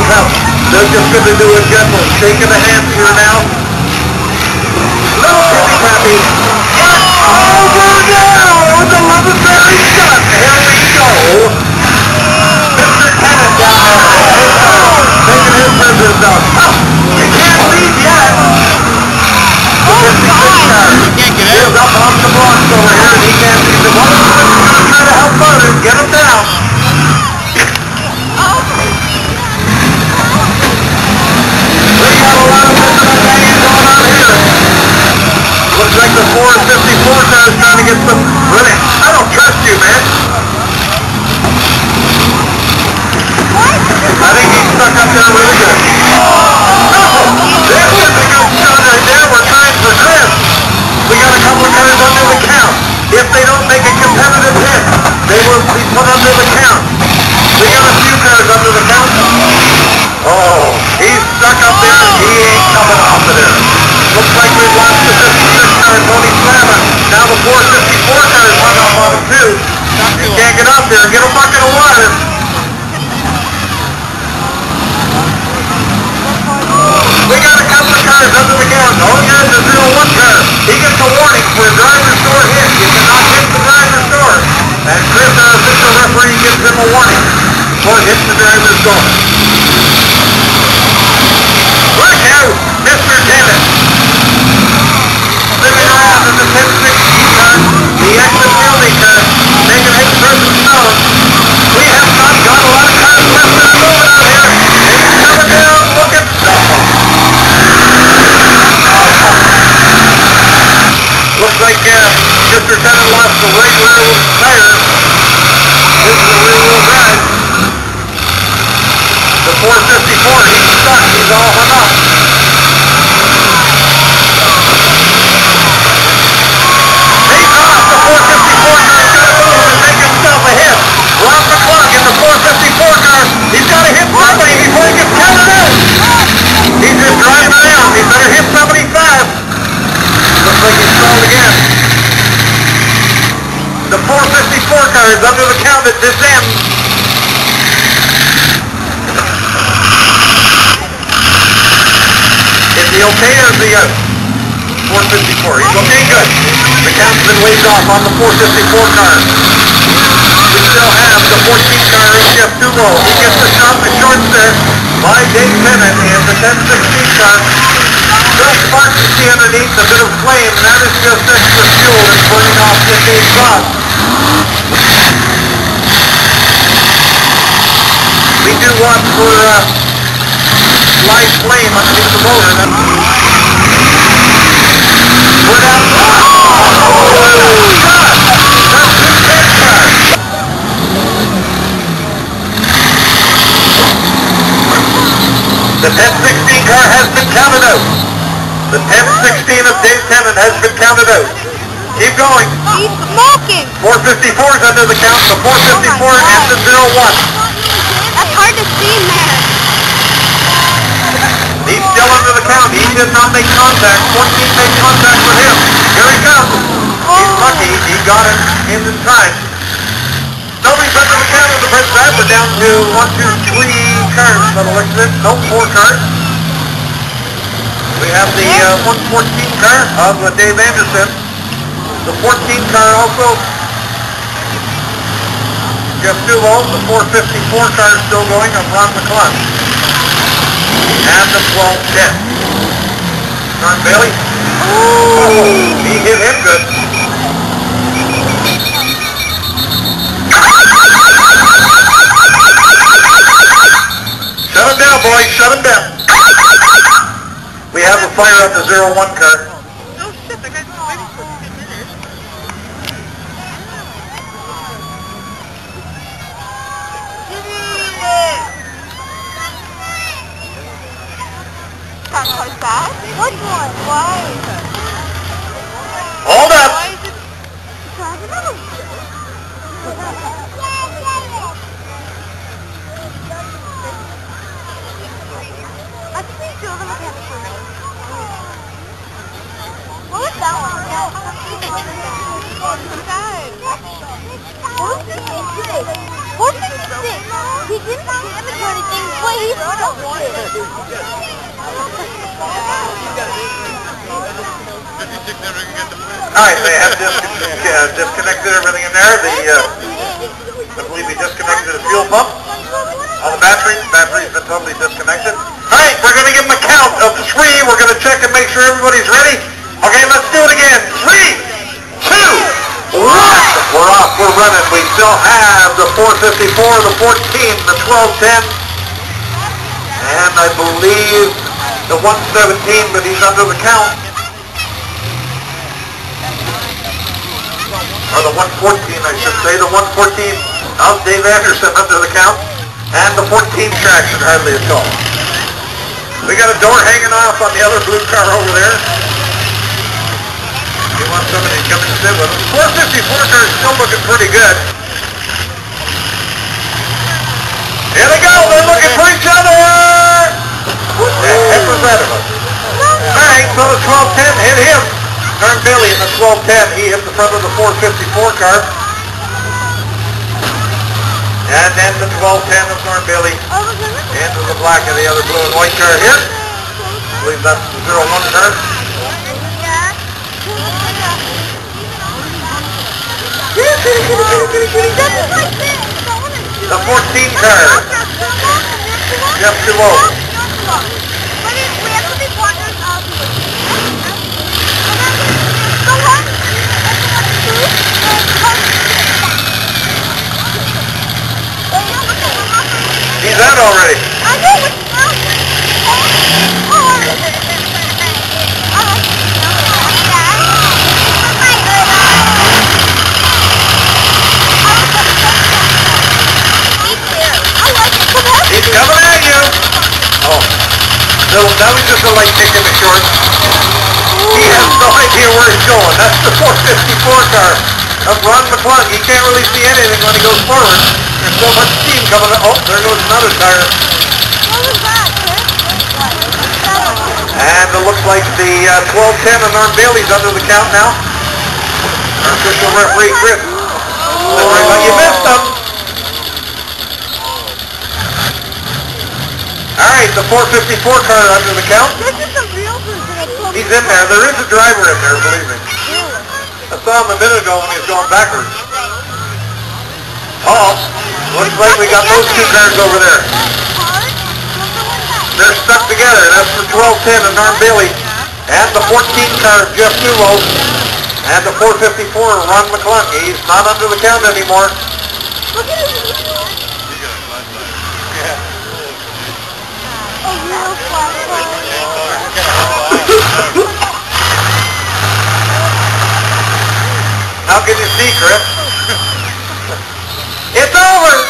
goes up. They're just going to do a gentle shake of the hand here now. Little tippy tappy. Over now with the legendary shot. Here we go. Mr. Tennant down there. Taking his business down. You can't leave yet. The 56 car is up on the blocks over here, and he can't see the one. He's going to try to help others get him down. We got a lot of banging going on here. Looks like the 454 car is trying to get some running. I don't trust you, man. I think he's stuck up there really good. No! This is a good shot right there. We're trying for drift. We got a couple of cars under the count. If they don't make a competitive hit, they will be put under the count. We got a few cars under the count. Oh, he's stuck up there. He ain't coming off of there. Looks like we've lost the 56 car, Tony slamming. Now the 454 car is hung up on him too. He can't get up there. Get a bucket of water. We got a couple of cars under the count. Oh yeah, the 01 car. He gets a warning for a driver's door hit. You cannot hit the driver's door. And Chris, our official referee, gives him a warning for hitting the driver's door. Look out, Mr. Tennant. Spinning around in the 1016 car, the exit building car, making a person stone. We have not got a lot of cars left that are moving out here. He's coming down, looking. Looks like Mr. Tennant lost the right rear tire. This is the rear wheel drive. The 454, he's stuck. He's all hung up. He's off. The 454 car is going to move and make himself a hit. Rob McClung in the 454 car. He's got to hit somebody before he gets counted out. He's just driving around. He better hit somebody fast. Looks like he's stalled again. The 454 car is under the count at this end. Is he okay or is he out? 454. He's okay, good. The count's been waved off on the 454 car. We still have the 14 car in Jeff Dumo. He gets the shot in the shorts there by Dave Tennant and the 1016 car. Little sparks you see underneath, a bit of flame, and that is just extra fuel that's burning off the exhaust. We do watch for live flame underneath the motor. We're down. The 1016 car has been counted out. The 1016 of Dave Tennant has been counted out. Keep going. He's smoking. 454 is under the count. The 454 ends at 01. That's hard to see, man. He's still under the count. He did not make contact. 14 made contact with him. Here he comes. He's lucky. He got it in time. Nobody's under the count of the first drive. We're down to 1, 2, 3 cars by the looks of it. No, 4 cars. We have the 114 car of Dave Anderson. The 14 car also, Jeff Duval. The 454 car is still going of Ron McClung. And the 1210. Ron Bailey. Oh, he hit him good. Shut him down, boys. Shut him down. We have a fire at the 01 car. Oh shit, the guy's been waiting for 2 minutes. Like that? Which one? Why? Hold up. Why is it? I think we should have looked at it first. What was that one? What was that? What was that? He didn't damage or anything, but he stopped it. Alright, they have disconnected everything in there. I believe we disconnected the fuel pump. All the batteries. Batteries been totally disconnected. Alright, we're going to give them a count of 3. We're going to check and make sure everybody's ready. Okay, let's do it again. 3, 2, 1. We're off. We're running. We still have the 454, the 14, the 1210, and I believe the 117, but he's under the count. Or the 114, I should say. The 114, Dave Anderson under the count. And the 14 traction hardly at all. We got a door hanging off on the other blue car over there. You want somebody to come and sit with us. 454 car is still looking pretty good. Here they go. They're looking for each other. What the heck was that about? Alright, so the 1210 hit him. Turn Billy in the 1210. He hit the front of the 454 car. And then the 1210 of Norm Billy into the black of the other blue and white car here. I believe that's the 01 car. The 14 car. Jeff Duo. He's out already. I know what's out. He's coming at you. Oh. So that was just a light kick in the shorts. He has no idea where he's going. That's the 454 car of Ron McClung. He can't really see anything when he goes forward. There's so much steam coming up. Oh, there goes another tire. What was that, Chris? And it looks like the 1210 of Norm Bailey's under the count now. Our official referee, Chris. But you missed him. Alright, the 454 car under the count. He's in there. There is a driver in there, believe me. I saw him a minute ago when he was going backwards. Oh, looks like we got those 2 cars over there. They're stuck together. That's the 1210 of Norm Bailey. And the 14 car of Jeff Duo. And the 454 of Ron McClung. He's not under the count anymore. Look at his How can you see, Chris? It's over!